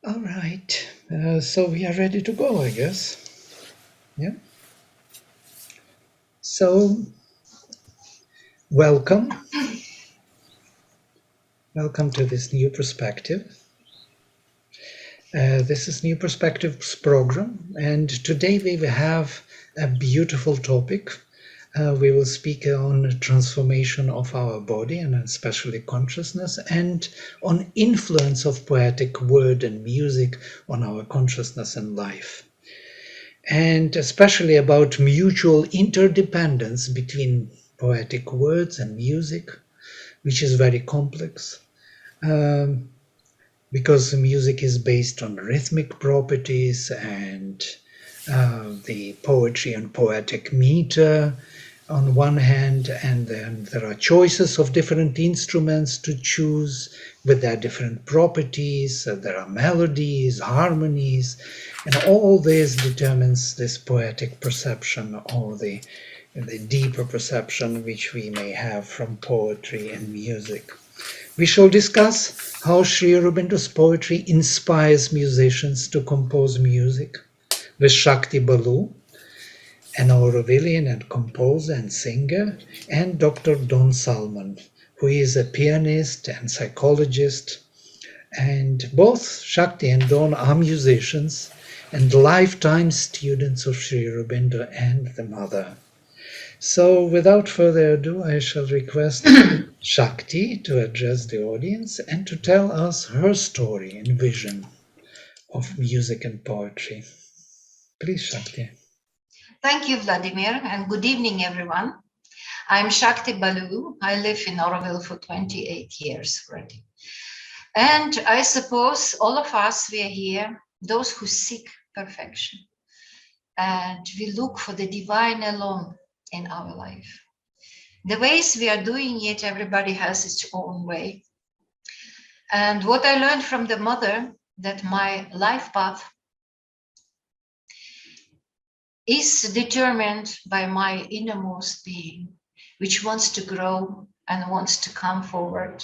All right. So we are ready to go, I guess. Yeah. So welcome. Welcome to this new perspective. This is New Perspectives program, and today we will have a beautiful topic. We will speak on transformation of our body and especially consciousness, and on influence of poetic word and music on our consciousness and life, and especially about mutual interdependence between poetic words and music, which is very complex. Um, because the music is based on rhythmic properties and the poetry and poetic meter on one hand, and then there are choices of different instruments to choose with their different properties. There are melodies, harmonies, and all this determines this poetic perception or the deeper perception which we may have from poetry and music. We shall discuss how Sri Aurobindo's poetry inspires musicians to compose music with Shakti Balu, an Aurovilian and composer and singer, and Dr. Don Salmon, who is a pianist and psychologist. And both Shakti and Don are musicians and lifetime students of Sri Aurobindo and the mother. So without further ado, I shall request Shakti to address the audience and to tell us her story and vision of music and poetry. Please, Shakti. Thank you, Vladimir, and good evening, everyone. I'm Shakti Balu. I live in Oroville for 28 years already. And I suppose all of us, we are here, those who seek perfection. And we look for the divine alone in our life. The ways we are doing it, everybody has its own way. And what I learned from the mother, that my life path is determined by my innermost being, which wants to grow and wants to come forward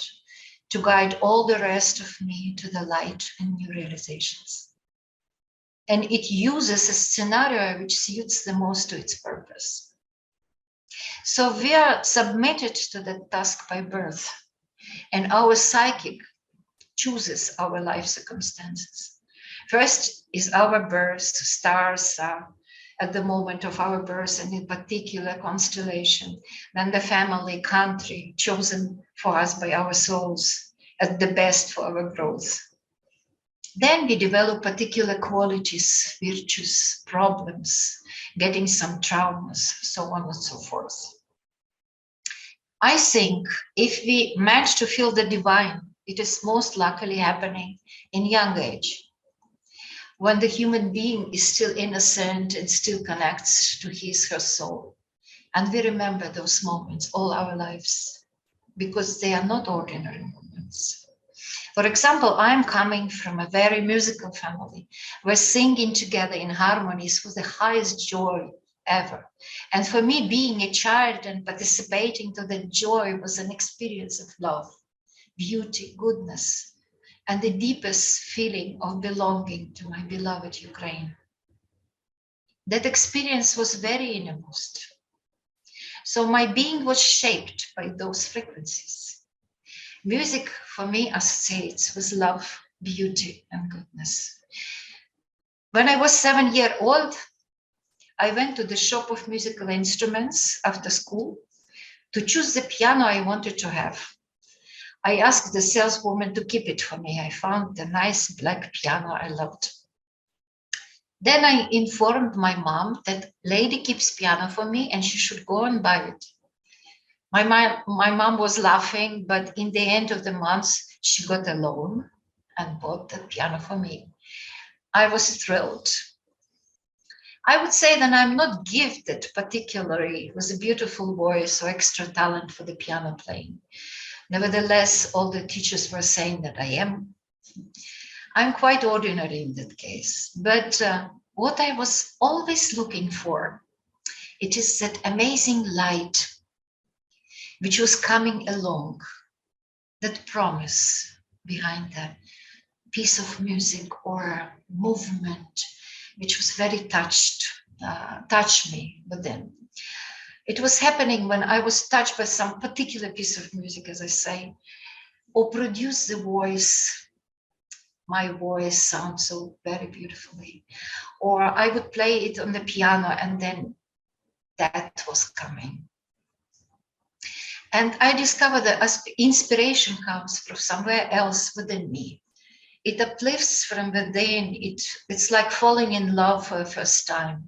to guide all the rest of me to the light and new realizations. And it uses a scenario which suits the most to its purpose. So we are submitted to the task by birth, and our psychic chooses our life circumstances. First is our birth, stars are at the moment of our birth and in particular constellation, then the family, country chosen for us by our souls as the best for our growth. Then we develop particular qualities, virtues, problems, getting some traumas, so on and so forth. I think if we manage to feel the divine, it is most likely happening in young age, when the human being is still innocent and still connects to his, her soul. And we remember those moments all our lives because they are not ordinary moments. For example, I'm coming from a very musical family where singing together in harmonies was the highest joy ever. And for me, being a child and participating to that joy was an experience of love, beauty, goodness, and the deepest feeling of belonging to my beloved Ukraine. That experience was very innermost. So my being was shaped by those frequencies. Music for me associates with love, beauty, and goodness. When I was 7 years old, I went to the shop of musical instruments after school to choose the piano I wanted to have. I asked the saleswoman to keep it for me. I found the nice black piano I loved. Then I informed my mom that lady keeps piano for me and she should go and buy it. My mom was laughing, but in the end of the month, she got a loan and bought the piano for me. I was thrilled. I would say that I'm not gifted particularly with a beautiful voice or extra talent for the piano playing. Nevertheless, all the teachers were saying that I am. I'm quite ordinary in that case. But what I was always looking for, it is that amazing light which was coming along, that promise behind that. piece of music or movement which was very touched me within. It was happening when I was touched by some particular piece of music, as I say, or produced the voice. My voice sounds so very beautifully. Or I would play it on the piano and then that was coming. And I discovered that inspiration comes from somewhere else within me. It uplifts from within. It's like falling in love for the first time.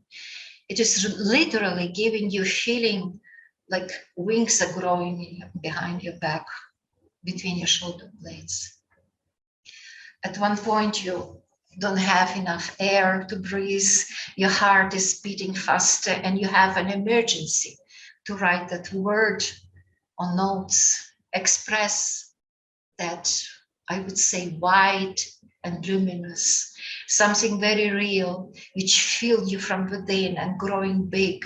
It is literally giving you a feeling like wings are growing behind your back, between your shoulder blades. At one point, you don't have enough air to breathe, your heart is beating faster, and you have an emergency to write that word on notes, express that, I would say, white and luminous, something very real, which fills you from within and growing big.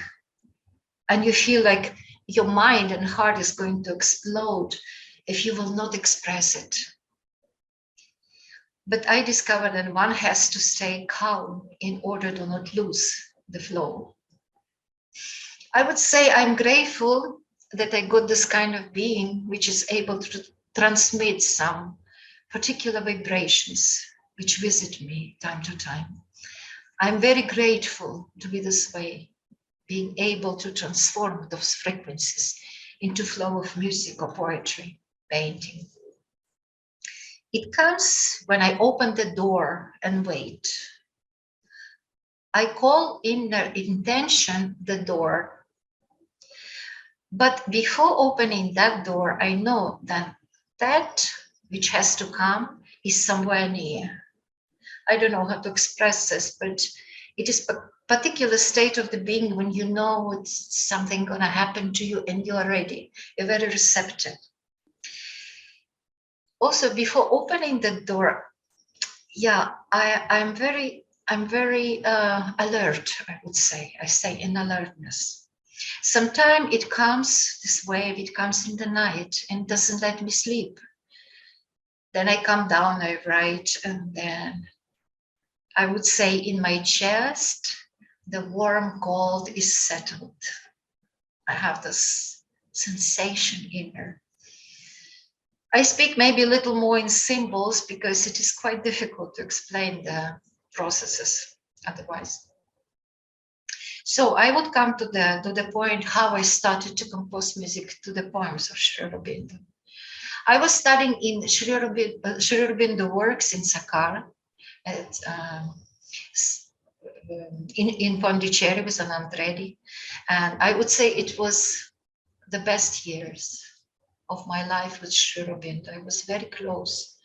And you feel like your mind and heart is going to explode if you will not express it. But I discovered that one has to stay calm in order to not lose the flow. I would say I'm grateful that I got this kind of being which is able to transmit some particular vibrations which visit me time to time. I'm very grateful to be this way, being able to transform those frequencies into flow of music or poetry, painting. It comes when I open the door and wait. I call in the intention the door. But before opening that door, I know that that which has to come is somewhere near. I don't know how to express this, but it is a particular state of the being when you know it's something going to happen to you and you are ready. You're very receptive. Also, before opening the door, yeah, I'm very alert, I would say. I say in alertness. Sometimes it comes, this wave, it comes in the night and doesn't let me sleep. Then I come down, I write, and then I would say in my chest, the warm cold is settled. I have this sensation in her. I speak maybe a little more in symbols because it is quite difficult to explain the processes otherwise. So I would come to the point how I started to compose music to the poems of Sri Aurobindo. I was studying in Sri Aurobindo works in Saqqara at, in Pondicherry with Anand Reddy. And I would say it was the best years of my life with Sri Aurobindo. I was very close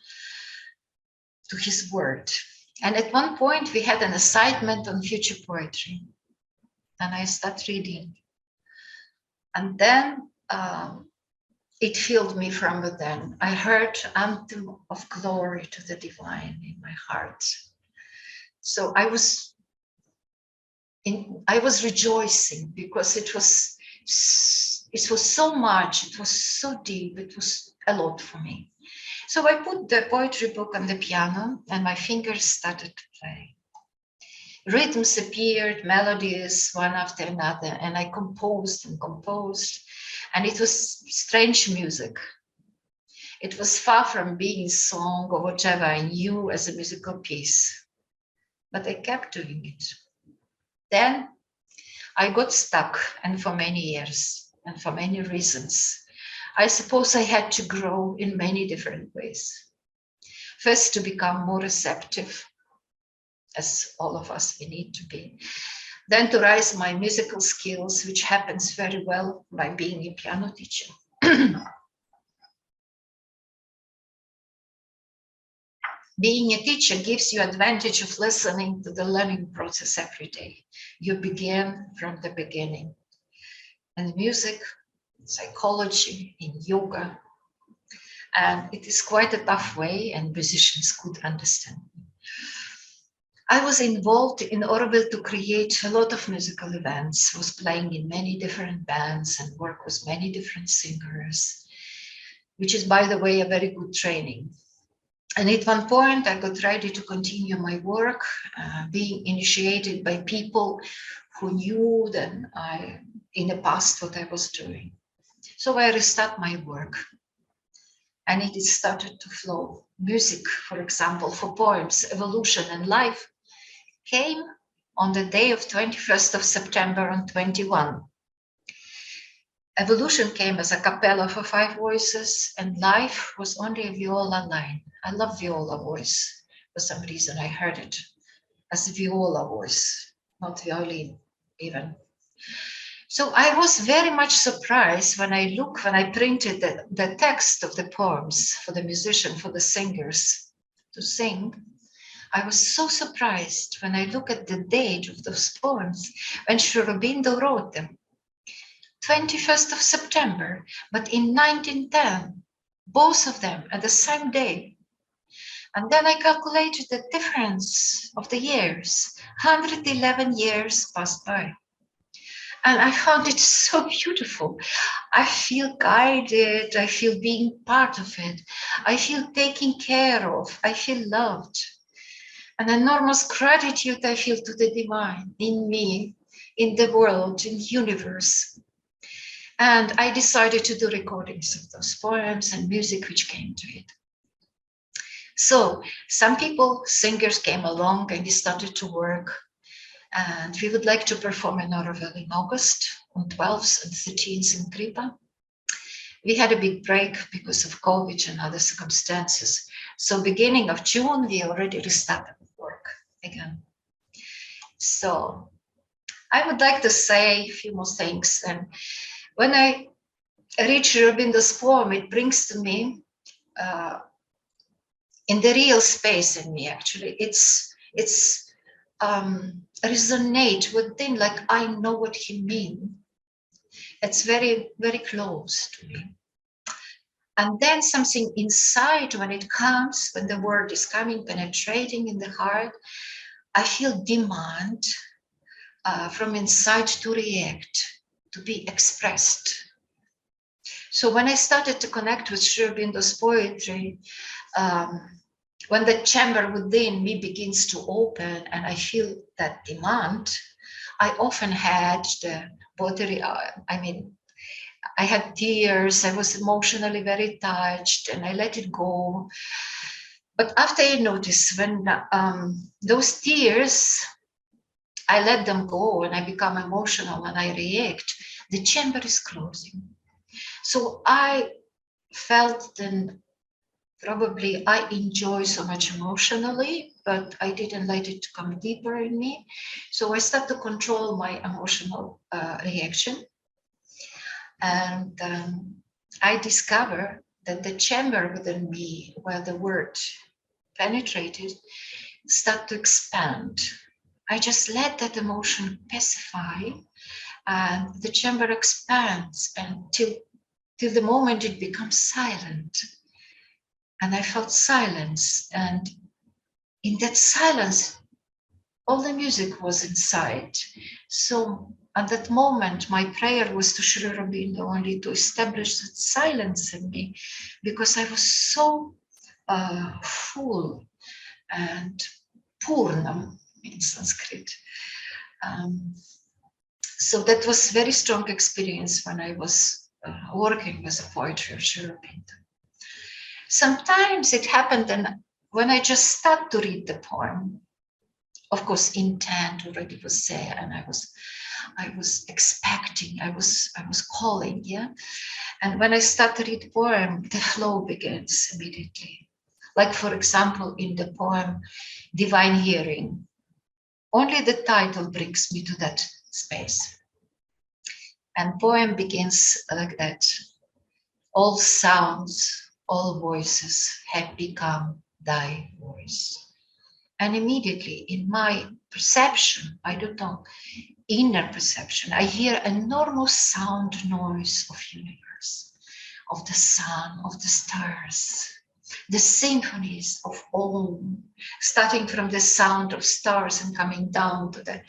to his word. And at one point we had an assignment on future poetry. And I started reading. And then it filled me from within. I heard anthem of glory to the divine in my heart. So I was rejoicing because it was so much, it was so deep, it was a lot for me. So I put the poetry book on the piano and my fingers started to play. Rhythms appeared, melodies, one after another, and I composed and composed, and it was strange music. It was far from being song or whatever I knew as a musical piece, but I kept doing it. Then I got stuck, and for many years, and for many reasons. I suppose I had to grow in many different ways. First, to become more receptive, as all of us we need to be. Then to raise my musical skills, which happens very well by being a piano teacher. Being a teacher gives you advantage of listening to the learning process every day. You begin from the beginning. And music, psychology, in yoga. And it is quite a tough way, and musicians could understand. I was involved in Orville to create a lot of musical events, was playing in many different bands and work with many different singers, which is, by the way, a very good training. And at one point, I got ready to continue my work, being initiated by people who knew that in the past, what I was doing. So I restart my work, and it started to flow. Music, for example, for poems, evolution, and life came on the day of 21st of September on 21. Evolution came as a cappella for 5 voices, and life was only a viola line. I love viola voice. For some reason, I heard it as a viola voice, not violin even. So I was very much surprised when I printed the text of the poems for the musician, for the singers to sing. I was so surprised when I look at the date of those poems when Sri Aurobindo wrote them. 21st of September, but in 1910, both of them at the same day. And then I calculated the difference of the years. 111 years passed by. And I found it so beautiful. I feel guided. I feel being part of it. I feel taken care of. I feel loved. An enormous gratitude I feel to the divine in me, in the world, in the universe. And I decided to do recordings of those poems and music which came to it. So some people, singers came along and we started to work. And we would like to perform in Oroville in August on 12th and 13th in Kripa. We had a big break because of COVID and other circumstances. So beginning of June, we already restarted work again. So I would like to say a few more things. And when I read Sri Aurobindo's poem, it brings to me in the real space in me, actually. It's resonate within, like I know what he means. It's very, very close to me. And then something inside, when it comes, when the word is coming, penetrating in the heart, I feel demand from inside to react, to be expressed. So when I started to connect with Sri Aurobindo's poetry, when the chamber within me begins to open and I feel that demand, I often had the watery, I had tears, I was emotionally very touched and I let it go. But after I noticed when those tears, I let them go and I become emotional and I react, the chamber is closing. So I felt then probably I enjoy so much emotionally, but I didn't let it come deeper in me. So I start to control my emotional reaction. And I discover that the chamber within me where the word penetrated start to expand. I just let that emotion pacify and the chamber expands until the moment it becomes silent. And I felt silence. And in that silence, all the music was inside. So at that moment, my prayer was to Sri Aurobindo only to establish that silence in me, because I was so full and purnam in Sanskrit. So that was very strong experience when I was working with the poetry of Sri Aurobindo. Sometimes it happened and when I just start to read the poem, of course, intent already was there, and I was expecting, I was calling, yeah. And when I start to read the poem, the flow begins immediately. Like, for example, in the poem Divine Hearing, only the title brings me to that space. And poem begins like that. All sounds, all voices have become thy voice. And immediately in my perception, I don't know, inner perception, I hear enormous sound noise of universe, of the sun, of the stars, the symphonies of Om, starting from the sound of stars and coming down to the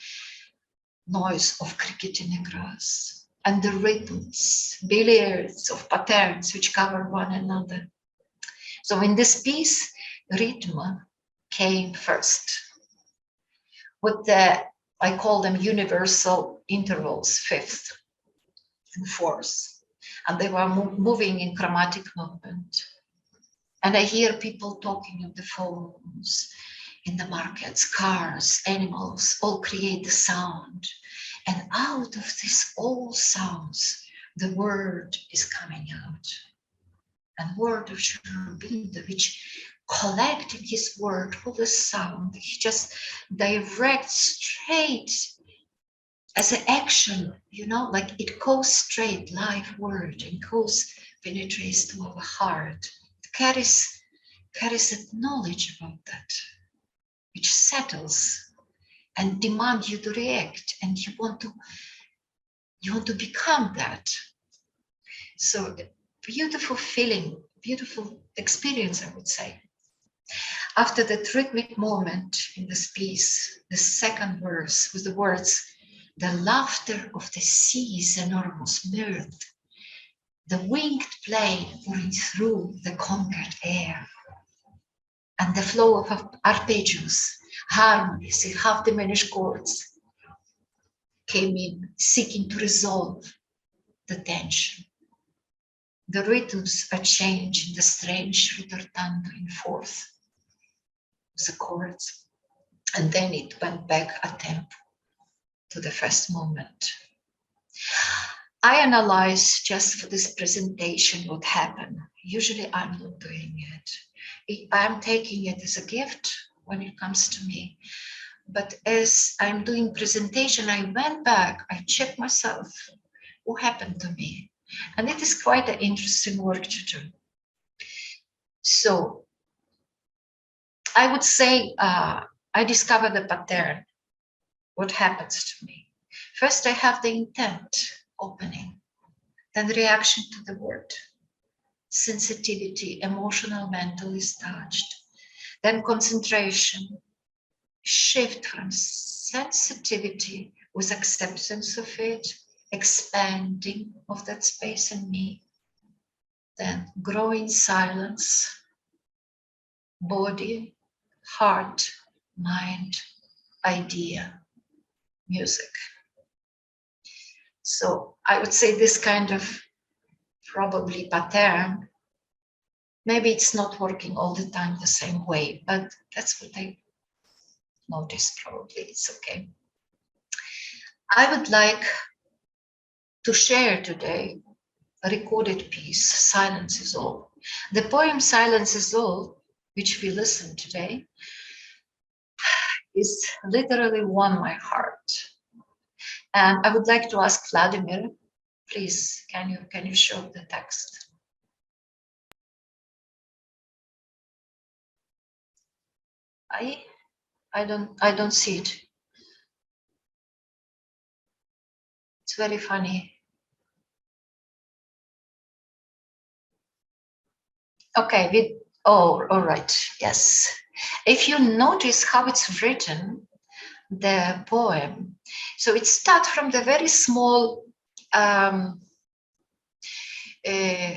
noise of cricket in the grass, and the rhythms, billiards of patterns which cover one another. So in this piece, rhythm came first with the, I call them universal intervals, fifth and fourth. And they were moving in chromatic movement. And I hear people talking on the phones, in the markets, cars, animals, all create the sound. And out of these all sounds, the word is coming out. And word of Shurabinda, which collecting his word, all the sound, he just directs straight as an action, you know, like it goes straight, live word, and goes, penetrates to our heart. It carries that knowledge about that, which settles and demand you to react, and you want to become that. So beautiful feeling, beautiful experience, I would say. After that rhythmic moment in this piece, the second verse with the words, the laughter of the sea's enormous mirth, the winged plane pouring through the conquered air, and the flow of arpeggios, harmonies in half diminished chords came in, seeking to resolve the tension. The rhythms are changed in the strange ritornando in fourth, the chords, and then it went back a tempo to the first moment. I analyze just for this presentation what happened. Usually I'm not doing it. I'm taking it as a gift when it comes to me. But as I'm doing presentation, I went back, I checked myself, what happened to me? And it is quite an interesting work to do. So I would say I discovered a pattern, what happens to me. First, I have the intent, opening, then reaction to the word, sensitivity, emotional, mental is touched, then concentration, shift from sensitivity with acceptance of it, expanding of that space in me, then growing silence, body, heart, mind, idea, music. So I would say this kind of probably pattern, maybe it's not working all the time the same way, but that's what I noticed. Probably it's okay. I would like to share today a recorded piece, Silence is All. The poem Silence is All, which we listened today, is literally won my heart. And I would like to ask Vladimir, please, can you show the text? I don't see it. It's very funny. Okay, all right, yes. If you notice how it's written, the poem, so it starts from the very small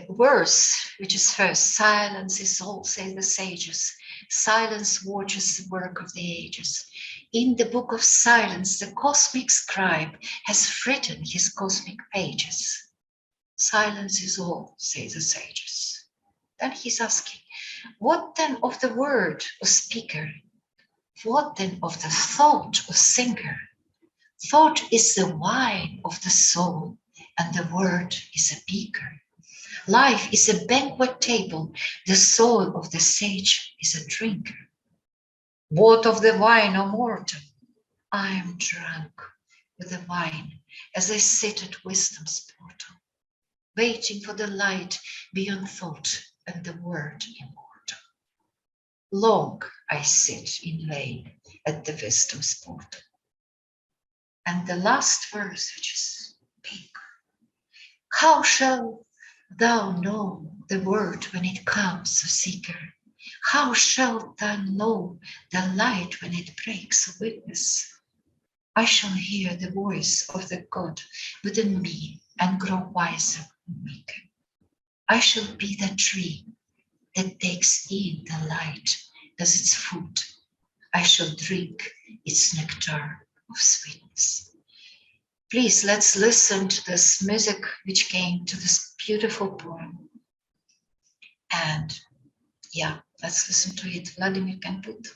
verse, which is first, silence is all, say the sages. Silence watches the work of the ages. In the book of silence, the cosmic scribe has written his cosmic pages. Silence is all, say the sages. Then he's asking, what then of the word of speaker? What then of the thought of singer? Thought is the wine of the soul, and the word is a beaker. Life is a banquet table, the soul of the sage is a drinker. What of the wine, O mortal? I am drunk with the wine as I sit at wisdom's portal, waiting for the light beyond thought and the word immortal. Long I sit in vain at the wisdom's portal. And the last verse, which is big. How shall thou know the word when it comes, O seeker? How shalt thou know the light when it breaks a witness? I shall hear the voice of the God within me and grow wiser and weaker. I shall be the tree that takes in the light as its food. I shall drink its nectar of sweetness. Please, let's listen to this music which came to this beautiful poem. And yeah, let's listen to it. Vladimir can put.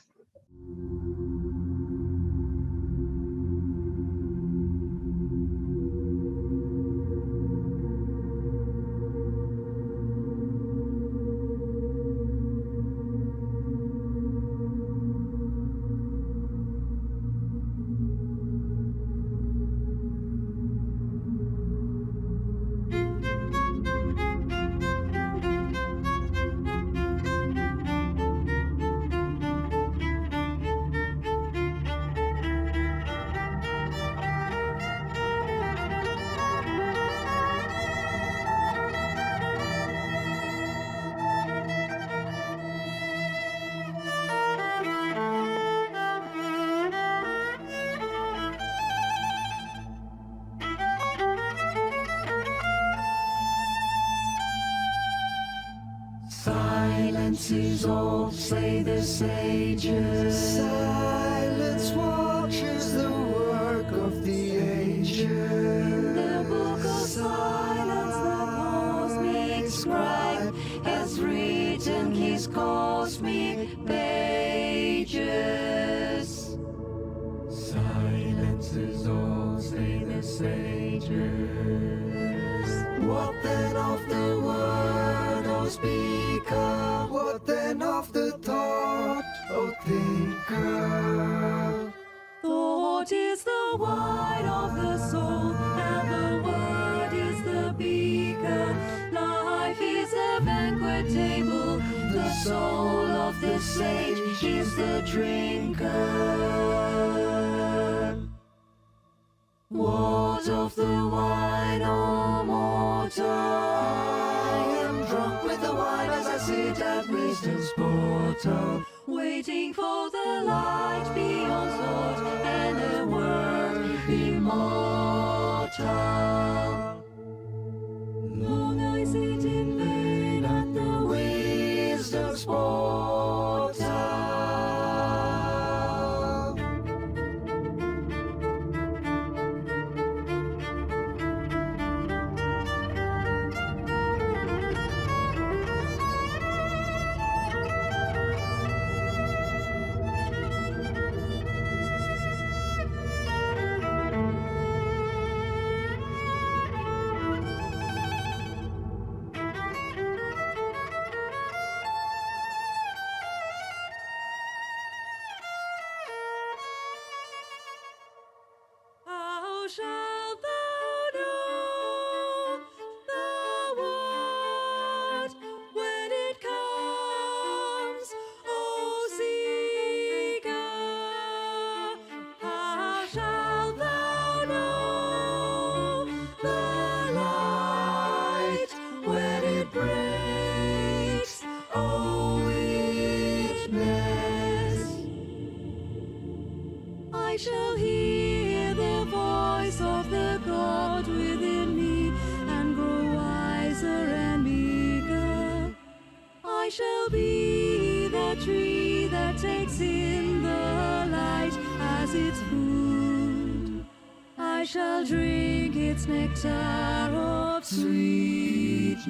Silence is all, say the sages. Silence watches the work of the ages. The book of silence, the cosmic scribe has written his cosmic pages. Silence is all, say the sages. What then of the word, O speaker? What then of the thought, O thinker? Thought is the wine of the soul, and the word is the beaker. Life is a banquet table, the soul of the sage is the drinker. What of the wine, O mortal? I am drunk with the wine as I sit at wisdom's portal, waiting for the light beyond thought and a word immortal. Long I sit in vain at the wisdom's portal. How shalt thou know the word when it comes, O seeker? How shalt thou know the light when it breaks, O witness? I shall hear the voice of the God within me and grow wiser and meager. I shall be the tree that takes in the light as its food. I shall drink its nectar of sweetness.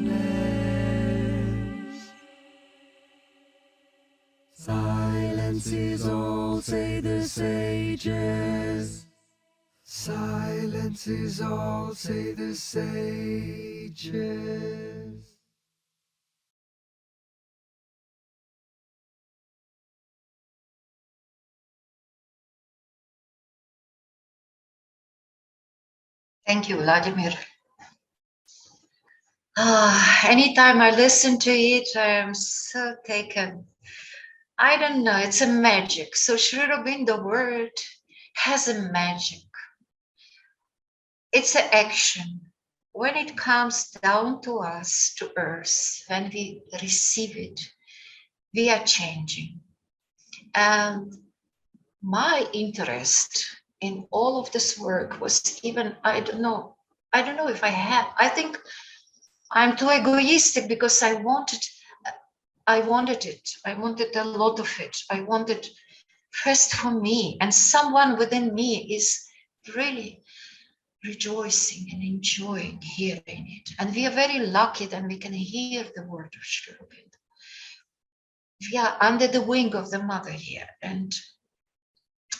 Silence is all, say the sages. Silence is all, say the sages. Thank you, Vladimir. Anytime I listen to it, I am so taken. I don't know, it's a magic. So Sri Aurobindo word has a magic. It's an action. When it comes down to us, to earth, when we receive it, we are changing. And my interest in all of this work was even, I don't know if I think I'm too egoistic because I wanted I wanted it. I wanted a lot of it. I wanted first for me, and someone within me is really rejoicing and enjoying hearing it. And we are very lucky that we can hear the word of Shri Aurobindo. We are under the wing of the mother here, and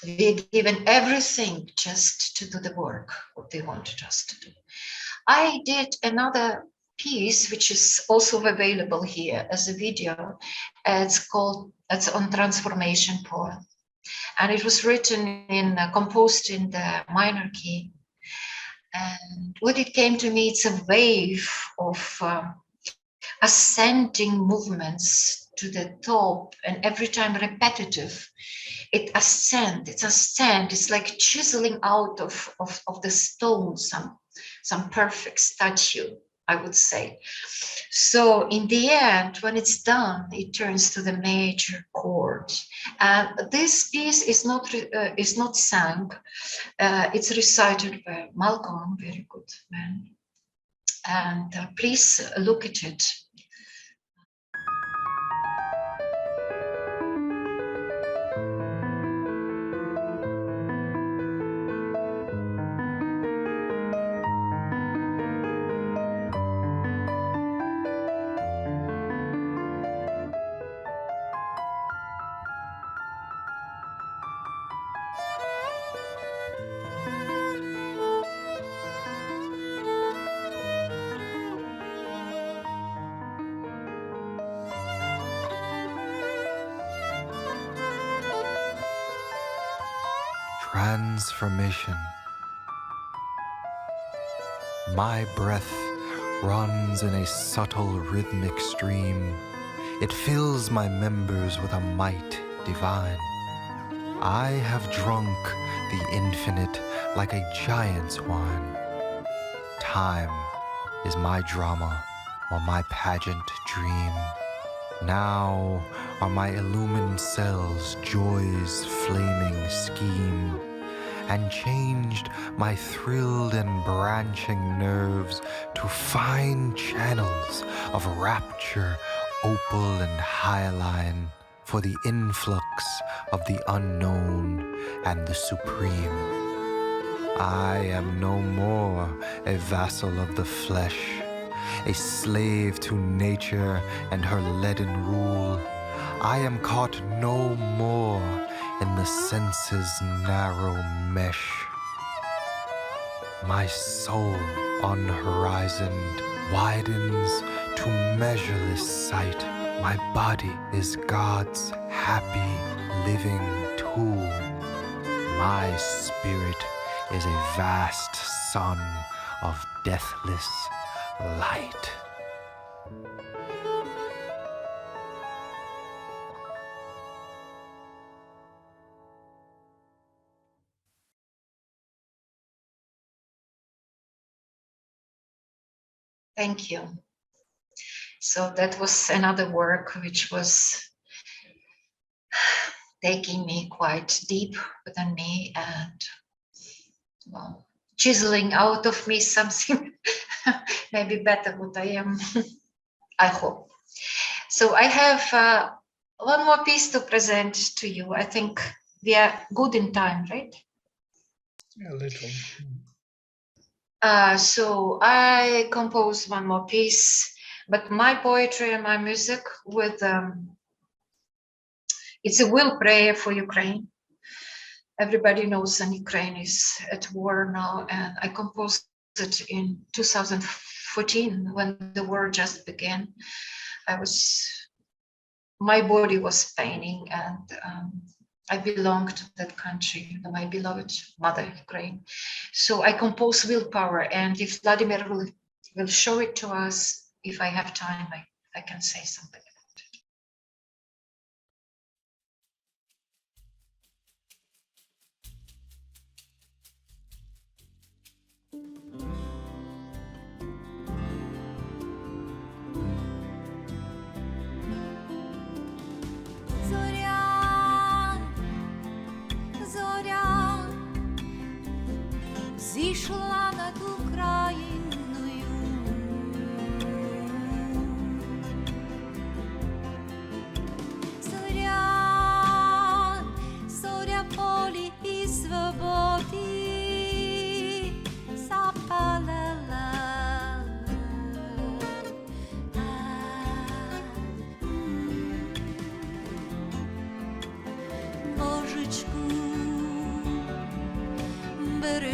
we're given everything just to do the work what they wanted us to do. I did another piece which is also available here as a video. It's on transformation poem, and it was written composed in the minor key. And what it came to me, it's a wave of ascending movements to the top, and every time repetitive. It ascends, it's like chiseling out of the stone some perfect statue, I would say. So in the end, when it's done, it turns to the major chord. And this piece is not sung. It's recited by Malcolm, very good man. And please look at it. Transformation. My breath runs in a subtle rhythmic stream. It fills my members with a might divine. I have drunk the infinite like a giant's wine. Time is my drama or my pageant dream. Now are my illumined cells joy's flaming scheme, and changed my thrilled and branching nerves to fine channels of rapture, opal and hyaline, for the influx of the unknown and the supreme. I am no more a vassal of the flesh, a slave to nature and her leaden rule. I am caught no more in the senses' narrow mesh. My soul unhorizoned widens to measureless sight. My body is God's happy living tool. My spirit is a vast sun of deathless light. Thank you. So that was another work which was taking me quite deep within me and, well, chiseling out of me something maybe better what I am, I hope. So I have one more piece to present to you. I think we are good in time, right? A little. So I composed one more piece, but my poetry and my music with, it's a will prayer for Ukraine. Everybody knows that Ukraine is at war now, and I composed it in 2014 when the war just began. My body was paining, and I belong to that country, my beloved mother, Ukraine. So I compose willpower, and if Vladimir will show it to us, if I have time, I can say something about it. Зоря зійшла над Україною,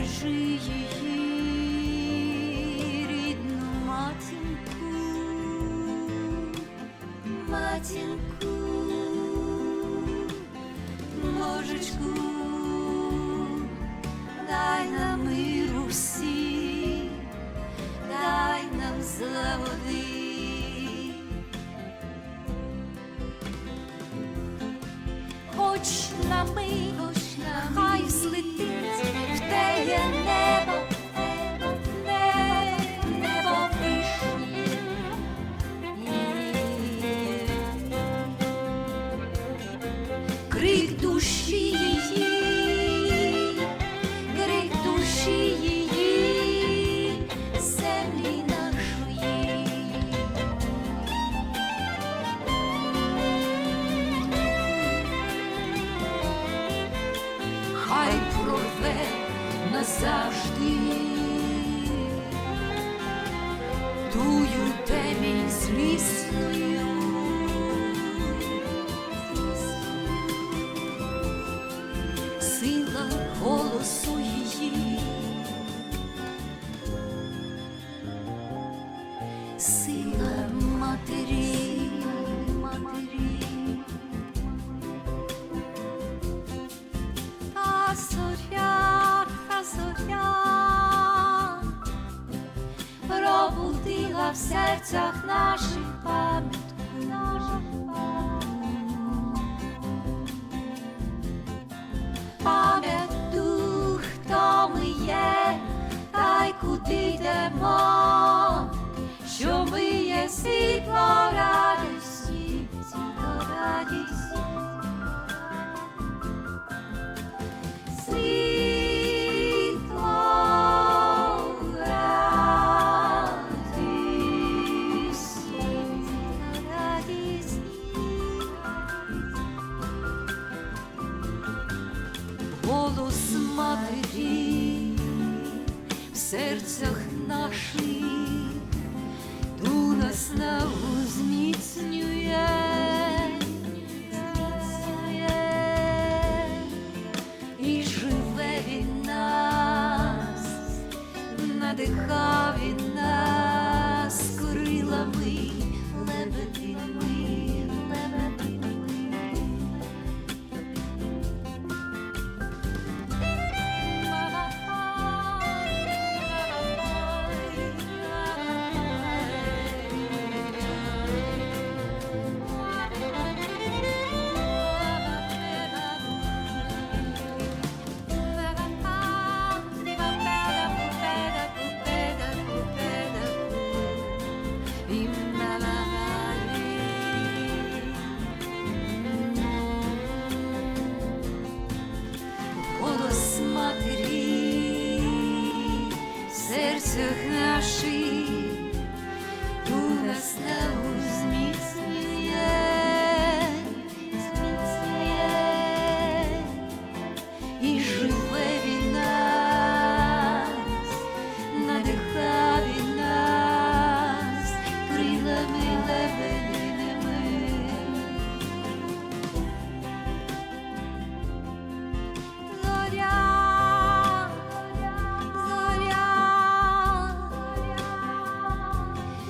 бережи її, рідну матінку, матінку, Божечку, дай нам миру всі, дай нам злагоди. Хоч на мить, хай злетить в теє небо, небо вишні. Крик душі її, крик душі її, землі нашої. Хай прорве назавжди тую темінь злісною, сила голосу її, сила матері, матері. Та зоря пробудила в серцях наших пам'ятку. Пам'ятку, хто ми є, та й куди йдемо, що ми є світло радості, світло радості. Голос матері в серцях наших ту наснагу зміцнює, і живе від нас, надихав від нас крилами лебедими, лебедими. Голос матері в серцях наших ту наснагу зміцнює, і живе від нас, надихав від нас крилами лебединими. Зоря,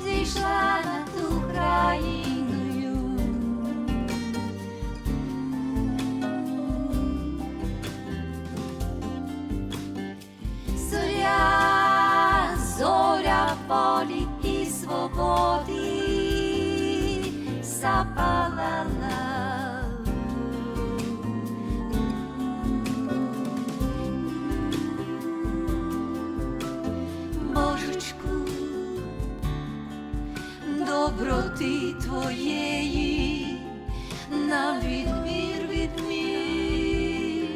зійшла над Україною. Зоря, зоря волі і свободи запалала. Божечку, доброти твоєї нам відмір, відмір,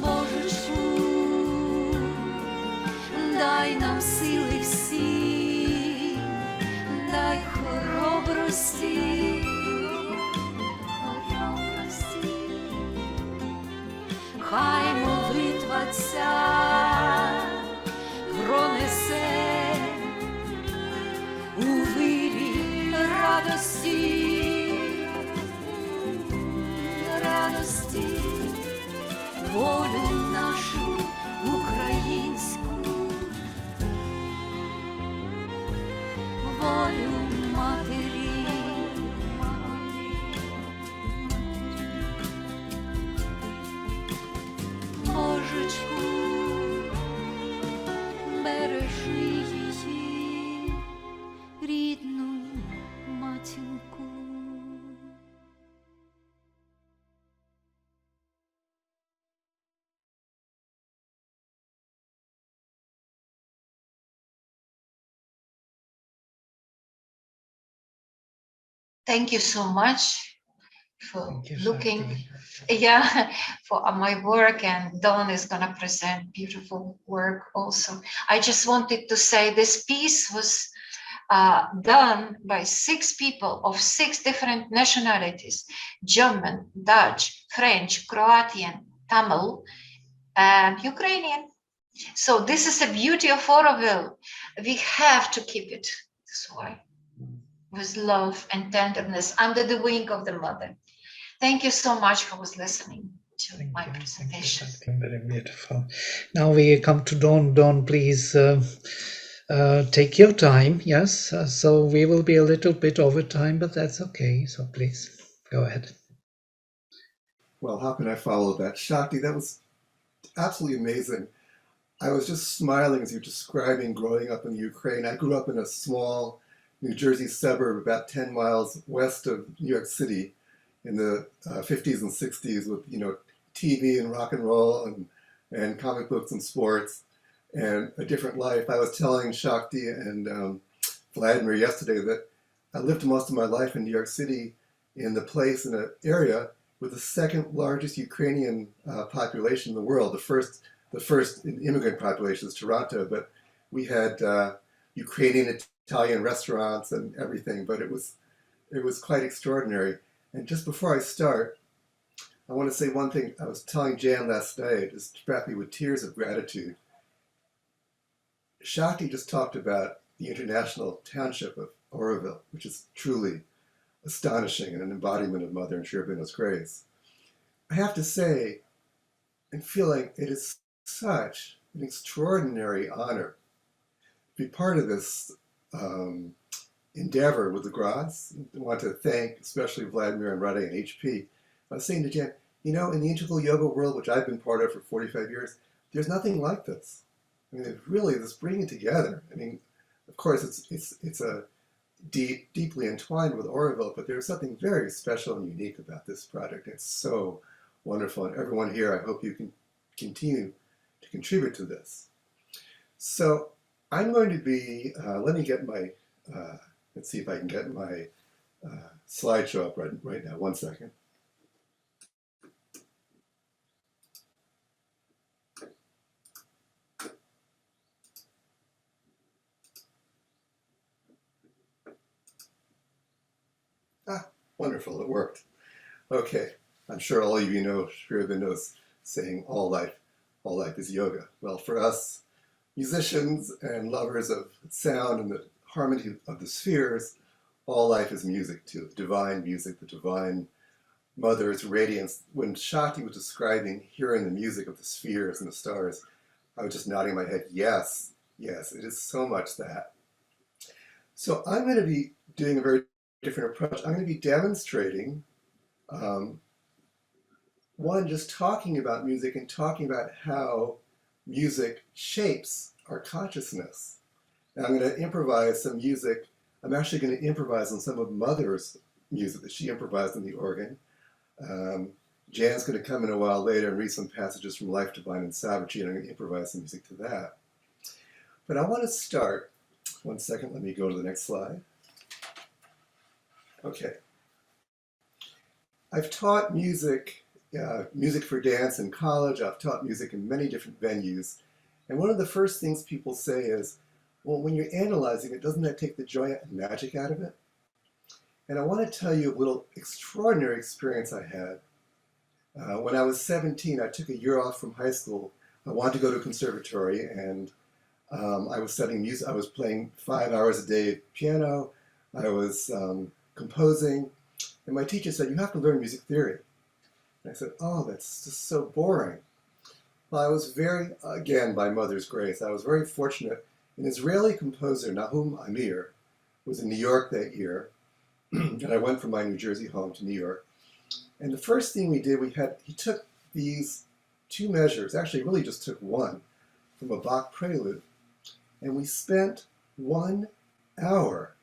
Божечку, дай нам сили всі, дай хоробрості, хай молитва ця пронесе у вирі радості, радості. Thank you so much for Thank you, looking, Shakti. yeah, for my work, and Dawn is gonna present beautiful work also. I just wanted to say this piece was done by 6 people of 6 different nationalities: German, Dutch, French, Croatian, Tamil, and Ukrainian. So this is the beauty of Oroville. We have to keep it this way, with love and tenderness under the wing of the mother. Thank you so much for listening to my Thank you, presentation. Shakti. Very beautiful. Now we come to Dawn. Dawn, please take your time. Yes, so we will be a little bit over time, but that's okay. So please go ahead. Well, how can I follow that? Shakti, that was absolutely amazing. I was just smiling as you were describing growing up in Ukraine. I grew up in a small New Jersey suburb about 10 miles west of New York City in the 50s and 60s with, TV and rock and roll and comic books and sports and a different life. I was telling Shakti and Vladimir yesterday that I lived most of my life in New York City in an area with the second largest Ukrainian population in the world. The first immigrant population is Toronto, but we had Ukrainian, Italian restaurants and everything. But it was quite extraordinary. And just before I start, I want to say one thing. I was telling Jan last night, just struck me with tears of gratitude. Shakti just talked about the international township of Oroville, which is truly astonishing and an embodiment of Mother and Sri Aurobindo's grace. I have to say, and feel like it is such an extraordinary honor to be part of this endeavor with the Graz. I want to thank especially Vladimir and Rade and HP. I was saying to Jan, in the integral yoga world, which I've been part of for 45 years, there's nothing like this. I mean, it's really this bringing together. I mean, of course, it's a deeply entwined with Oroville, but there's something very special and unique about this project. It's so wonderful, and everyone here, I hope you can continue to contribute to this. So I'm going to be, let me get my, let's see if I can get my slideshow up right now. 1 second. Wonderful, it worked. Okay, I'm sure all of you know Sri Aurobindo's saying all life is yoga. Well, for us musicians and lovers of sound and the harmony of the spheres, all life is music too. Divine music, the divine mother's radiance. When Shakti was describing hearing the music of the spheres and the stars, I was just nodding my head, yes, it is so much that. So I'm going to be doing a very different approach. I'm going to be demonstrating one, just talking about music and talking about how music shapes our consciousness. And I'm going to improvise some music. I'm actually going to improvise on some of Mother's music that she improvised on the organ. Jan's going to come in a while later and read some passages from Life Divine and Savagery, and I'm going to improvise some music to that. But I want to start, 1 second, let me go to the next slide. Okay. I've taught music for dance in college. I've taught music in many different venues. And one of the first things people say is, well, when you're analyzing it, doesn't that take the joy and magic out of it? And I want to tell you a little extraordinary experience I had. When I was 17, I took a year off from high school. I wanted to go to a conservatory, and I was studying music. I was playing 5 hours a day piano. I was composing. And my teacher said, you have to learn music theory. And I said, oh, that's just so boring. Well, I was again, by Mother's grace, I was very fortunate. An Israeli composer, Nahum Amir, was in New York that year. And I went from my New Jersey home to New York. And the first thing we did, he took these 2 measures, actually really just took one, from a Bach prelude. And we spent 1 hour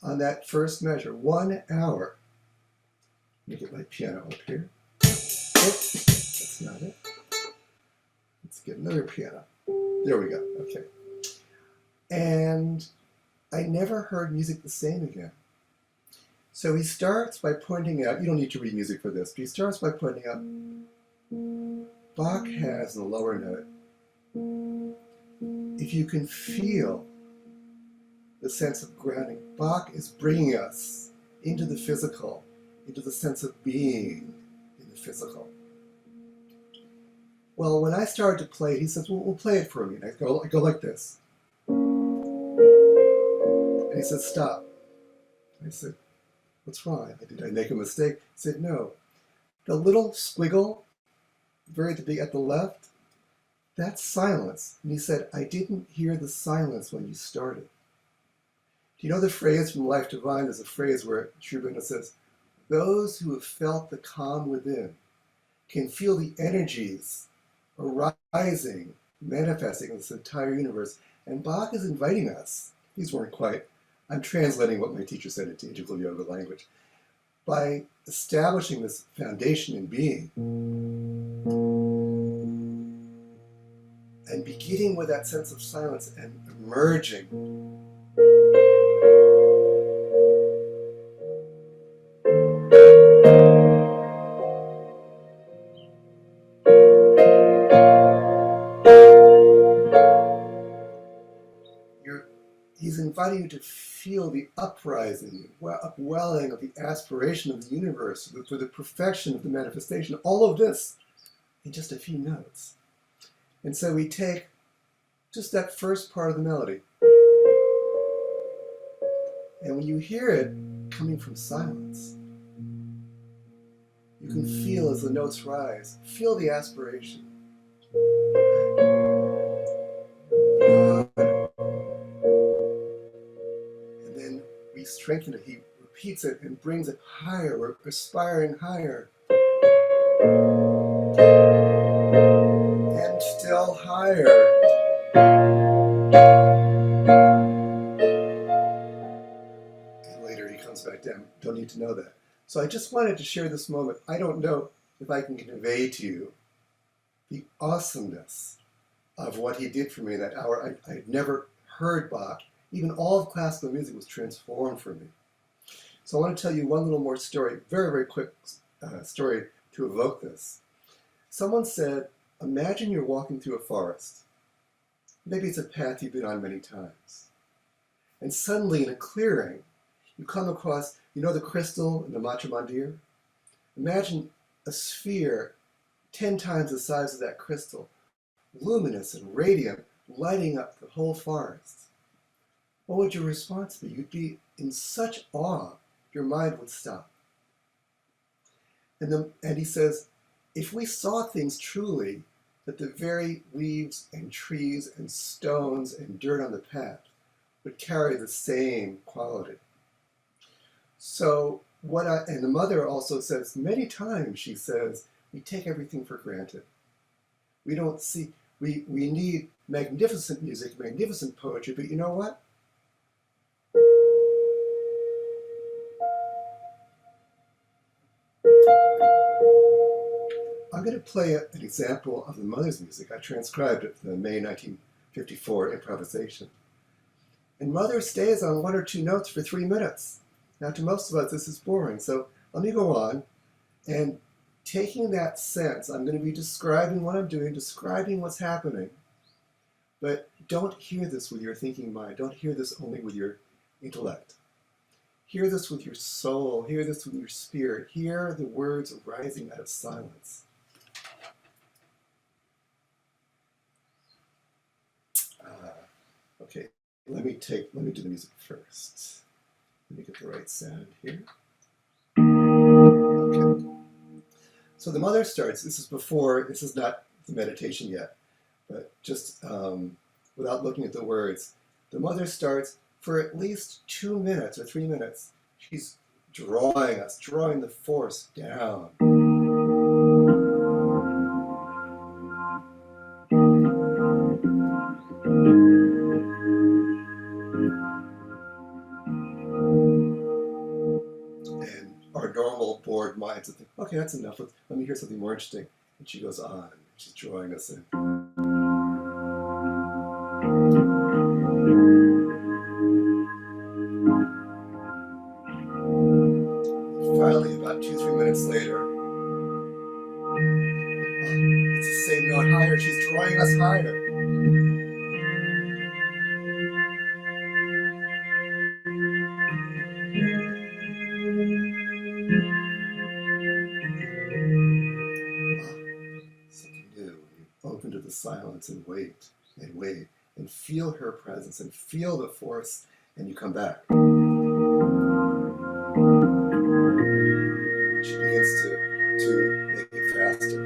on that first measure, 1 hour. Let me get my piano up here. Oops, that's not it. Let's get another piano. There we go, okay. And I never heard music the same again. So he starts by pointing out, you don't need to read music for this, but he starts by pointing out Bach has in the lower note, if you can feel the sense of grounding, Bach is bringing us into the physical, into the sense of being in the physical. Well, when I started to play it, he says, well, play it for me. And I go like this. And he said, stop. And I said, what's wrong? Did I make a mistake? He said, no. The little squiggle, very at the left, that's silence. And he said, I didn't hear the silence when you started. Do you know the phrase from Life Divine? There's a phrase where Sri Aurobindo says, those who have felt the calm within can feel the energies arising, manifesting in this entire universe. And Bach is inviting us. These weren't quite, I'm translating what my teacher said into integral yoga language. By establishing this foundation in being, and beginning with that sense of silence and emerging. He's inviting you to feel the uprising, upwelling of the aspiration of the universe for the perfection of the manifestation, all of this in just a few notes. And so we take just that first part of the melody. And when you hear it coming from silence, you can feel as the notes rise, feel the aspiration. And then we strengthen it. He repeats it and brings it higher. We're aspiring higher. And still higher. And later he comes back down. Don't need to know that. So I just wanted to share this moment. I don't know if I can convey to you the awesomeness of what he did for me in that hour. I had never heard Bach. Even all of classical music was transformed for me. So I want to tell you one little more story, very, very quick story to evoke this. Someone said, imagine you're walking through a forest. Maybe it's a path you've been on many times. And suddenly in a clearing, you come across, you know the crystal in the Macha Mandir? Imagine a sphere 10 times the size of that crystal, luminous and radiant, lighting up the whole forest. What would your response be? You'd be in such awe, your mind would stop. And he says, if we saw things truly, that the very leaves and trees and stones and dirt on the path would carry the same quality. So and the mother also says, many times she says, we take everything for granted. We don't see, we need magnificent music, magnificent poetry, but you know what? I'm going to play an example of the mother's music. I transcribed it from the May 1954 improvisation. And mother stays on 1 or 2 notes for 3 minutes. Now to most of us this is boring, so let me go on. And taking that sense, I'm going to be describing what I'm doing, describing what's happening. But don't hear this with your thinking mind. Don't hear this only with your intellect. Hear this with your soul. Hear this with your spirit. Hear the words arising out of silence. Okay, let me do the music first. Let me get the right sound here. Okay. So the mother starts, this is not the meditation yet, but just without looking at the words. The mother starts for at least 2 minutes or 3 minutes. She's drawing the force down. And our normal bored minds would think, okay, that's enough. Let me hear something more interesting. And she goes on. She's drawing us in. 2-3 minutes later, it's the same note higher. She's drawing us higher. Something new. You open to the silence and wait and feel her presence and feel the force, and you come back. She begins to make it faster.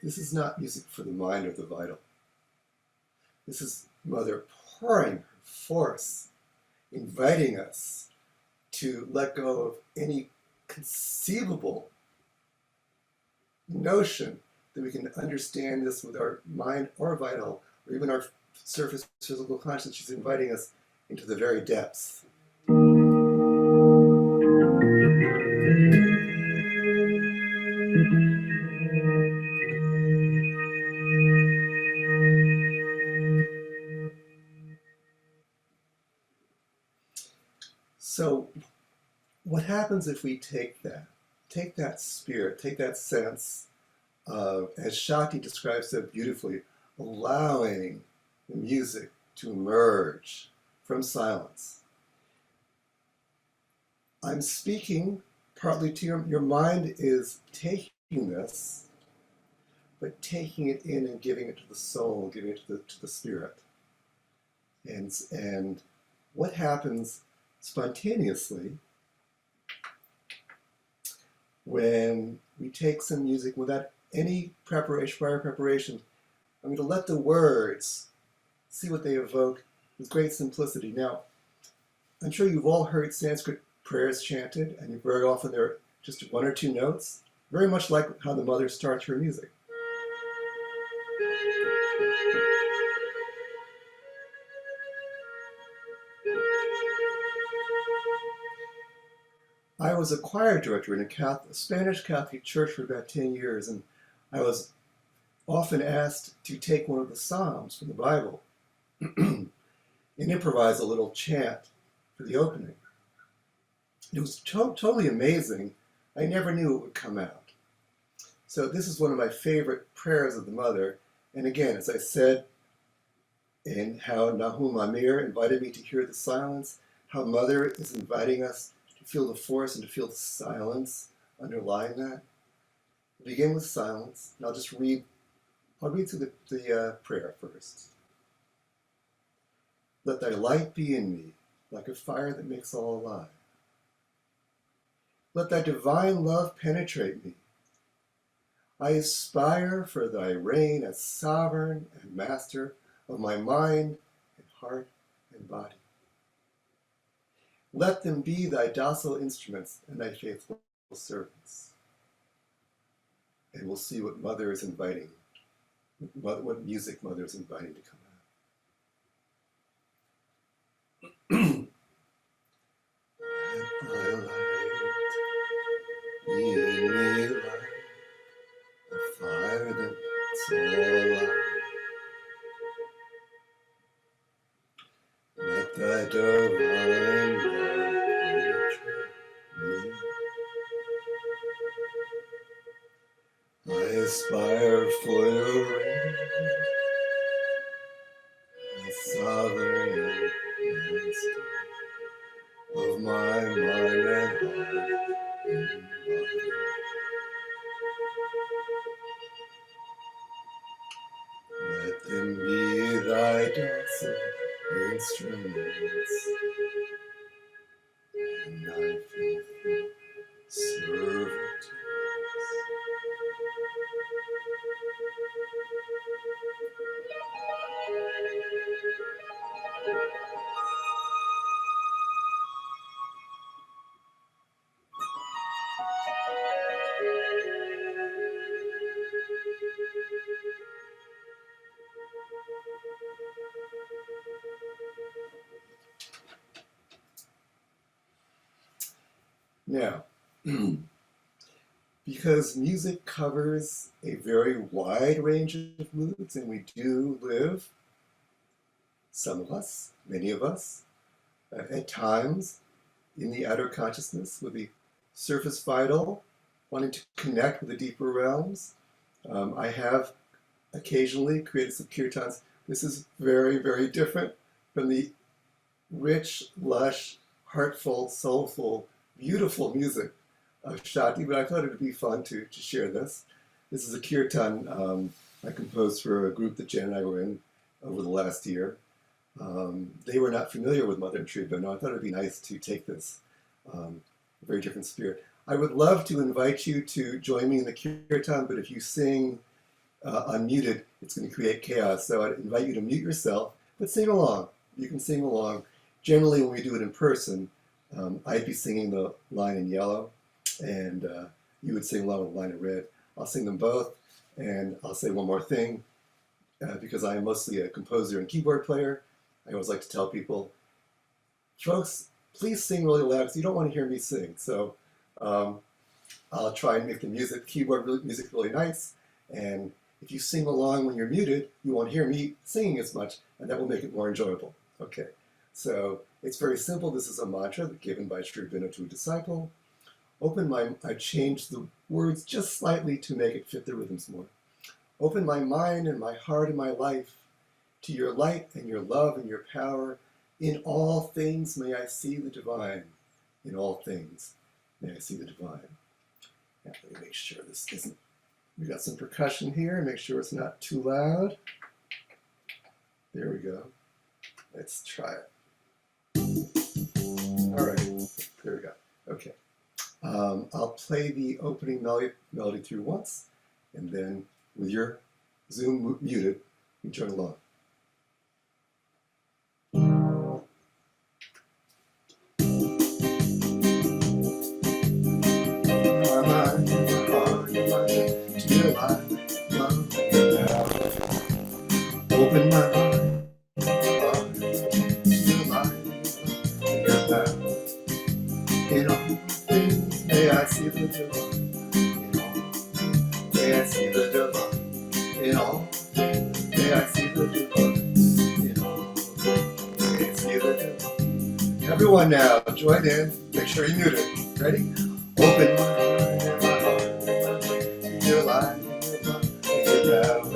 This is not music for the mind or the vital. This is Mother pouring her force, inviting us to let go of any conceivable notion that we can understand this with our mind or vital, or even our surface physical consciousness. She's inviting us into the very depths. So what happens if we take that spirit, take that sense of, as Shakti describes so beautifully, allowing the music to emerge from silence? I'm speaking partly to your mind is taking this, but taking it in and giving it to the soul, giving it to the spirit. And what happens spontaneously when we take some music without any prior preparation? I'm going to let the words see what they evoke with great simplicity. Now, I'm sure you've all heard Sanskrit prayers chanted, and very often they're just one or two notes, very much like how the mother starts her music. I was a choir director in a Spanish Catholic church for about 10 years, and I was often asked to take one of the Psalms from the Bible and improvise a little chant for the opening. It was totally amazing. I never knew it would come out. So this is one of my favorite prayers of the Mother. And again, as I said, in how Nahum Amir invited me to hear the silence, how Mother is inviting us to feel the force and to feel the silence underlying that. We begin with silence, and I'll read through the prayer first. Let thy light be in me, like a fire that makes all alive. Let thy divine love penetrate me. I aspire for thy reign as sovereign and master of my mind and heart and body. Let them be thy docile instruments and thy faithful servants. And we'll see what Mother is inviting, what music Mother is inviting to come out. Let thy light be in me like a fire that makes all alive. Let thy divine love penetrate me. I aspire for your reign, as sovereign and master of my mind and heart and body. Let them be thy docile instruments and thy faithful servants. Now, because music covers a very wide range of moods, and we do live, some of us, many of us, at times in the outer consciousness with the surface vital, wanting to connect with the deeper realms. I have occasionally created some kirtans. This is very, very different from the rich, lush, heartful, soulful, beautiful music of Shakti, but I thought it would be fun to share this. This is a kirtan I composed for a group that Jan and I were in over the last year. They were not familiar with Mother and Tree, but no, I thought it would be nice to take this very different spirit. I would love to invite you to join me in the kirtan, but if you sing unmuted, it's going to create chaos. So I'd invite you to mute yourself, but sing along. You can sing along. Generally, when we do it in person, I'd be singing the line in yellow, and you would sing along with the line in red. I'll sing them both, and I'll say one more thing. Because I am mostly a composer and keyboard player, I always like to tell people, folks, please sing really loud because you don't want to hear me sing. So I'll try and make the keyboard music really nice. And if you sing along when you're muted, you won't hear me singing as much, and that will make it more enjoyable. Okay, so it's very simple. This is a mantra given by Sri Aurobindo to a disciple. I changed the words just slightly to make it fit the rhythms more. Open my mind and my heart and my life to your light and your love and your power. In all things may I see the divine. In all things may I see the divine. Now, let me make sure this isn't, we got some percussion here, make sure it's not too loud. There we go. Let's try it. All right, there we go. Okay. I'll play the opening melody through once, and then with your Zoom muted, you join along. My mind, my heart, my mind, to your light, love, and power. Open my mind, my heart, to your light, and your power. In all things, may I see the divine. In all things, may I see the divine. In all things, may I see the divine. In all things, may I see the divine. Everyone now, join in. Make sure you mute it. Ready? Open my mind and my heart and my mind to your light and your love and your power.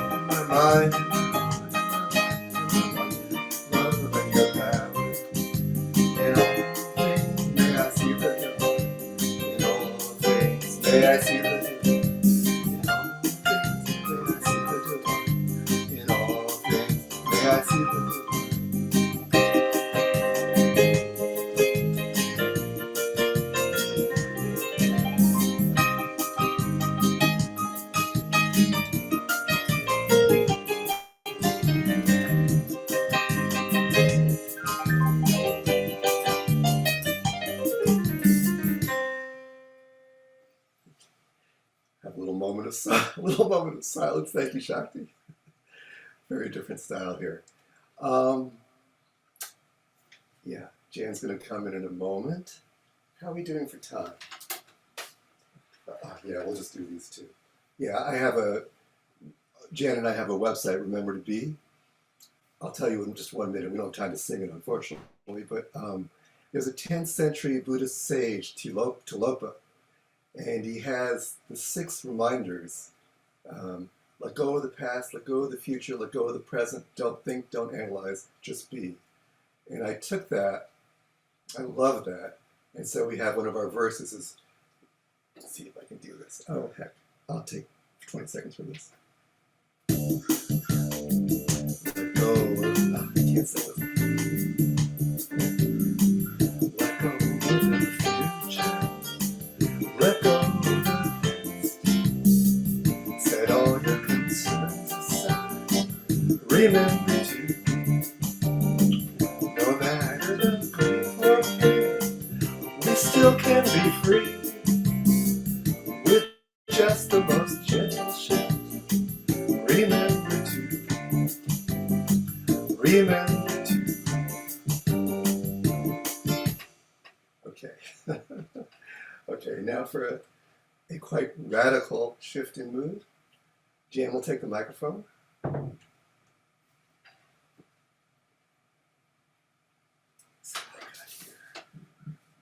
Open my mind and my heart and my mind to your love and your power. In all things, may I see the divine. In all things, may I see the divine. In all things, may I see the divine. In all things, may I see the divine. Have a little moment of silence. Thank you, Shakti. Very different style here. Yeah, Jan's going to come in a moment. How are we doing for time? Yeah, we'll just do these two. Yeah, Jan and I have a website, Remember to Be. I'll tell you in just 1 minute. We don't have time to sing it, unfortunately, but there's a 10th century Buddhist sage, Tilopa, and he has the 6 reminders. Let go of the past, let go of the future, let go of the present, don't think, don't analyze, just be. And I took that, I love that, and so we have one of our verses is, let's see if I can do this. Oh heck, I'll take 20 seconds for this. Let go of, I can't say this. Let go of the future, let go of the past, set all your concerns aside, remember to, no matter the grief or pain, we still can be free, with just the most gentle shift, remember to, remember to. Okay. Okay, now for a quite radical shift in mood. Jan will take the microphone.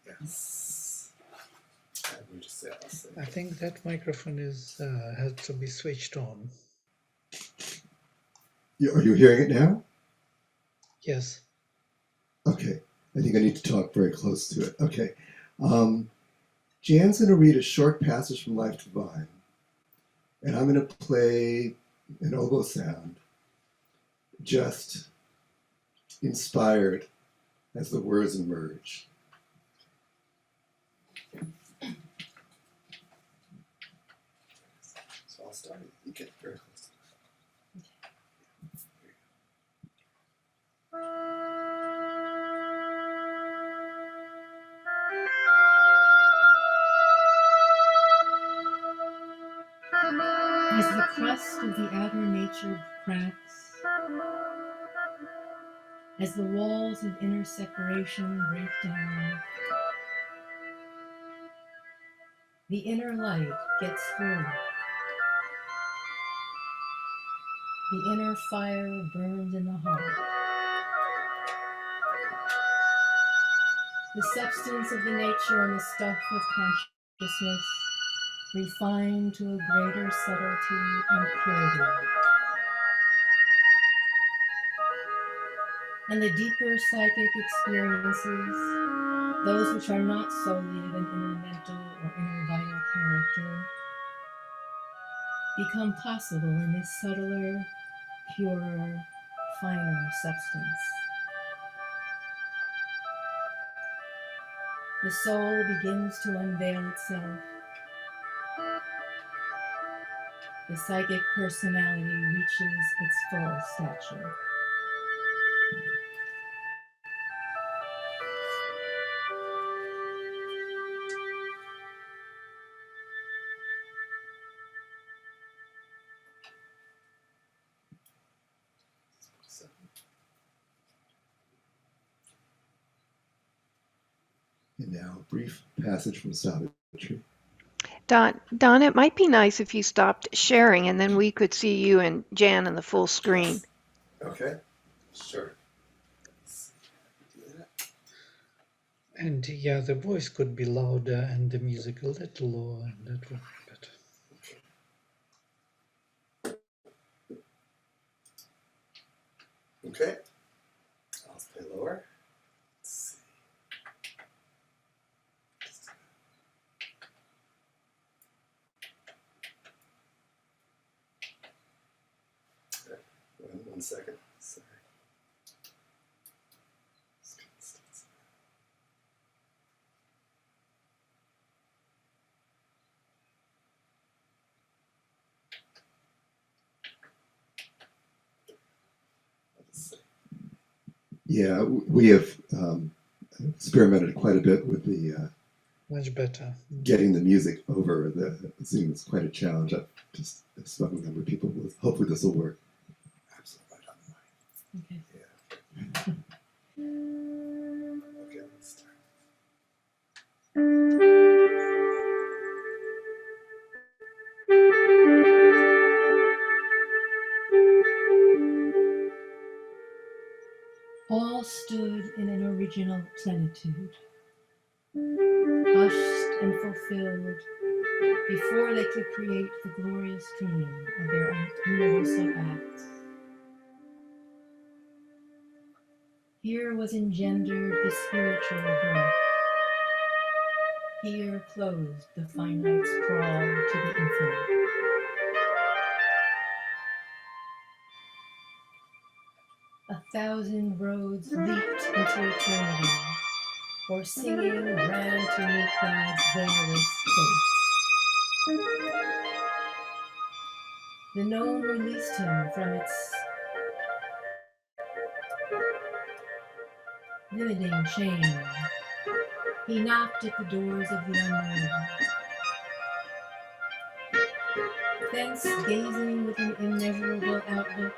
Yes. And we just say, I'll say. I think that microphone has to be switched on. Are you hearing it now? Yes. Okay. I think I need to talk very close to it. Okay. Jan's going to read a short passage from Life Divine, and I'm going to play an oboe sound, just inspired as the words emerge. So I'll start. You get very close to it. As the crust of the outer nature cracks, as the walls of inner separation break down, the inner light gets through. The inner fire burns in the heart. The substance of the nature and the stuff of consciousness refined to a greater subtlety and purity. And the deeper psychic experiences, those which are not solely of an inner mental or inner vital character, become possible in this subtler, purer, finer substance. The soul begins to unveil itself. The psychic personality reaches its full stature. And now a brief passage from Savitri. Don, it might be nice if you stopped sharing and then we could see you and Jan in the full screen. Okay, sure. And yeah, the voice could be louder and the music a little lower, and that would be better. Okay, I'll play lower. Let's see. One second. Sorry. Yeah, we have experimented quite a bit with the Much better. getting the music over the Zoom. Is quite a challenge. I've just spoken to a number of people. Hopefully this will work. Absolutely right on the mic. Okay. Yeah. Okay, let's start. All stood in an original plenitude, hushed and fulfilled before they could create the glorious dream of their universal acts. Here was engendered the spiritual birth. Here closed the finite's crawl to the infinite. A thousand roads leaped into eternity, or singing ran to meet God's veilless face. The known released him from its limiting chain. He knocked at the doors of the unknown. Thence, gazing with an immeasurable outlook,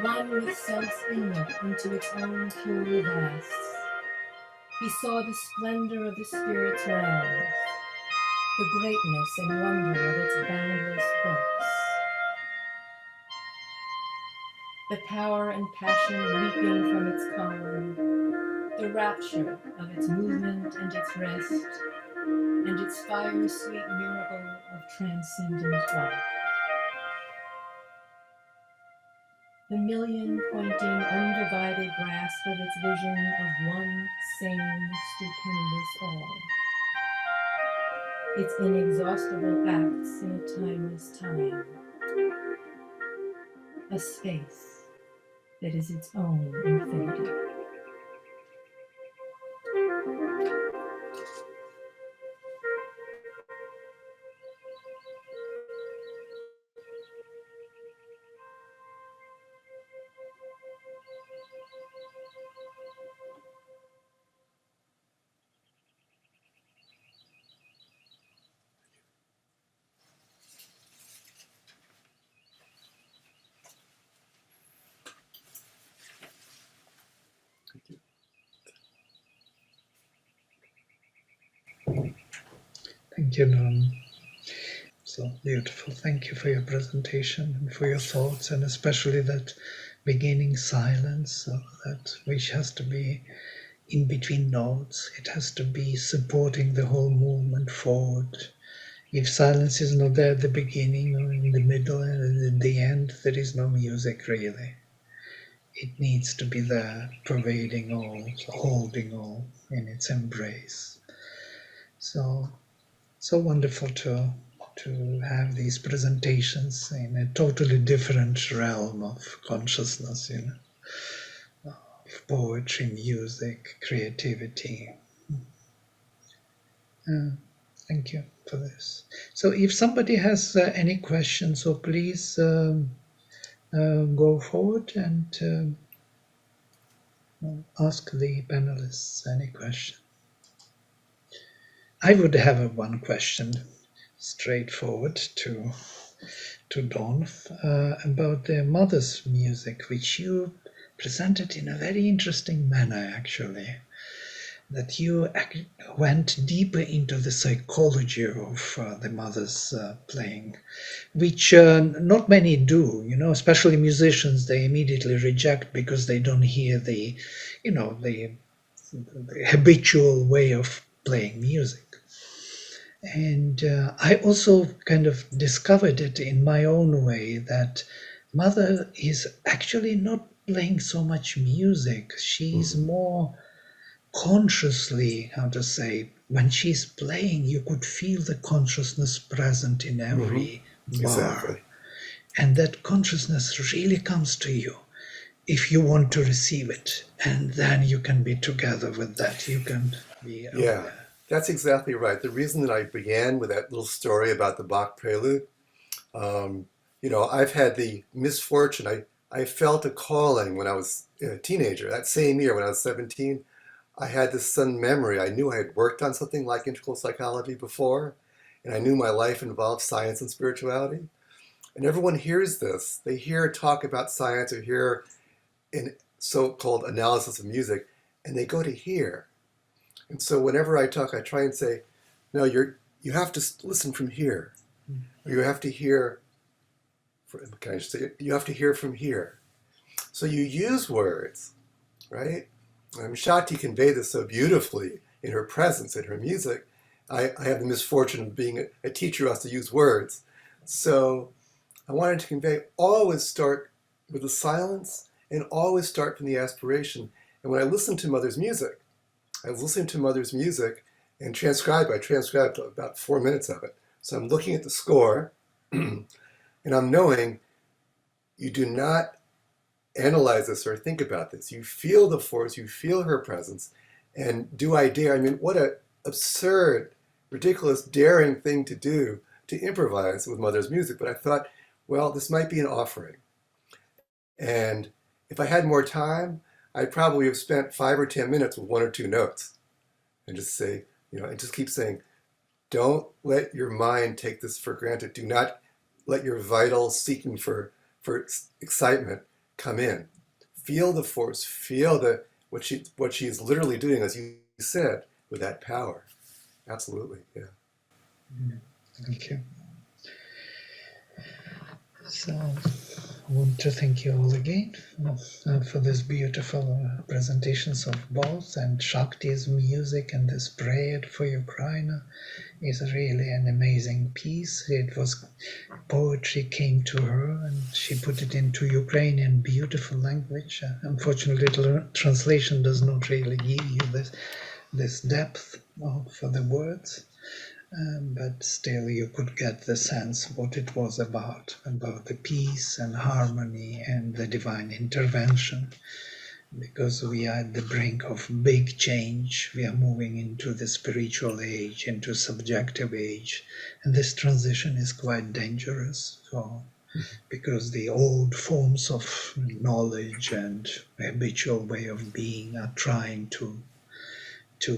one with self's inlet into its own pure vasts, he saw the splendor of the spirit's realms, the greatness and wonder of its boundless books, the power and passion leaping from its calm, the rapture of its movement and its rest, and its fire-sweet miracle of transcendent life. The million-pointing, undivided grasp of its vision of one sane, stupendous all. Its inexhaustible acts in a timeless time. A space that is its own infinity. Thank you, Don. So beautiful. Thank you for your presentation and for your thoughts, and especially that beginning silence, so that which has to be in between notes. It has to be supporting the whole movement forward. If silence is not there at the beginning or in the middle and at the end, there is no music really. It needs to be there, pervading all, holding all in its embrace. So wonderful to have these presentations in a totally different realm of consciousness, of poetry, music, creativity. Thank you for this. So if somebody has any questions, so please go forward and ask the panelists any question. I would have one question, straightforward to Dawn, about the mother's music, which you presented in a very interesting manner, actually. That you went deeper into the psychology of the mother's playing, which not many do, especially musicians. They immediately reject because they don't hear the habitual way of playing music. And I also kind of discovered it in my own way that mother is actually not playing so much music. She's more consciously, how to say, when she's playing, you could feel the consciousness present in every bar. Exactly. And that consciousness really comes to you if you want to receive it. And then you can be together with that. You can be aware. Yeah, that's exactly right. The reason that I began with that little story about the Bach prelude, I've had the misfortune, I felt a calling when I was a teenager. That same year when I was 17, I had this sudden memory. I knew I had worked on something like integral psychology before, and I knew my life involved science and spirituality. And everyone hears this. They hear talk about science or hear in so-called analysis of music, and they go to hear. And so whenever I talk, I try and say, no, you have to listen from here. Or you have to hear, you have to hear from here. So you use words, right? Shakti conveyed this so beautifully in her presence, in her music. I have the misfortune of being a teacher who has to use words. So I wanted to convey, always start with the silence and always start from the aspiration. And when I listen to Mother's music, I was listening to Mother's music and I transcribed about 4 minutes of it. So I'm looking at the score and I'm knowing you do not analyze this or think about this. You feel the force, you feel her presence, and do I dare? I mean, what an absurd, ridiculous, daring thing to do, to improvise with Mother's music. But I thought, well, this might be an offering. And if I had more time, I'd probably have spent 5 or 10 minutes with 1 or 2 notes and just say, and just keep saying, don't let your mind take this for granted. Do not let your vital seeking for excitement come in. Feel the force, feel what she is literally doing, as you said, with that power. Absolutely, yeah. Thank you. So, I want to thank you all again for this beautiful presentations of both, and Shakti's music and this prayer for Ukraine is really an amazing piece. It was poetry came to her and she put it into Ukrainian beautiful language. Unfortunately, the translation does not really give you this depth for the words. But still you could get the sense what it was about the peace and harmony and the divine intervention, because we are at the brink of big change. We are moving into the spiritual age, into subjective age, and this transition is quite dangerous because the old forms of knowledge and habitual way of being are trying to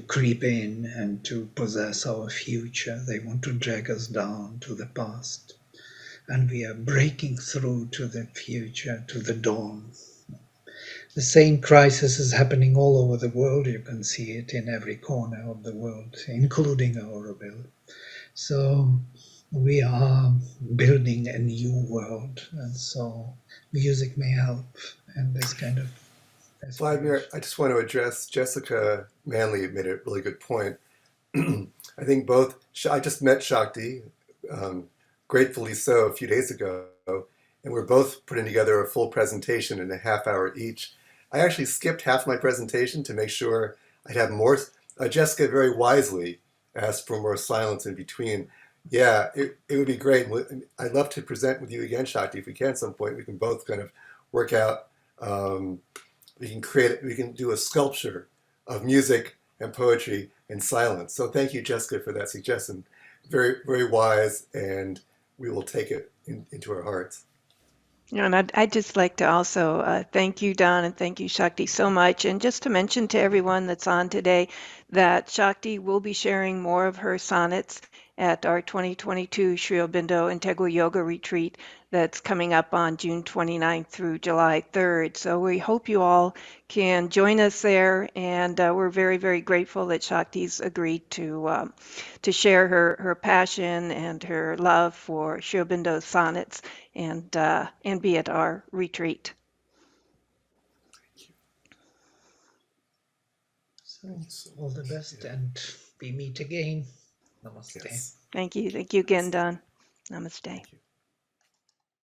creep in and to possess our future. They want to drag us down to the past. And we are breaking through to the future, to the dawn. The same crisis is happening all over the world. You can see it in every corner of the world, including our world. So we are building a new world. And so music may help in this kind of Vladimir, I just want to address Jessica Manley made a really good point. I think I just met Shakti, gratefully so, a few days ago, and we're both putting together a full presentation in a half hour each. I actually skipped half my presentation to make sure I'd have more. Jessica very wisely asked for more silence in between. Yeah, it would be great. I'd love to present with you again, Shakti, if we can at some point. We can both kind of work out. We can do a sculpture of music and poetry in silence. So thank you, Jessica, for that suggestion. Very, very wise, and we will take it into our hearts. Yeah, and I'd just like to also thank you, Don, and thank you, Shakti, so much. And just to mention to everyone that's on today that Shakti will be sharing more of her sonnets at our 2022 Sri Aurobindo Integral Yoga Retreat that's coming up on June 29th through July 3rd. So we hope you all can join us there, and we're very, very grateful that Shakti's agreed to share her passion and her love for Sri Aurobindo's sonnets and be at our retreat. So all the best, and we meet again. Namaste. Yes. Thank you again, Don. Namaste. Thank you.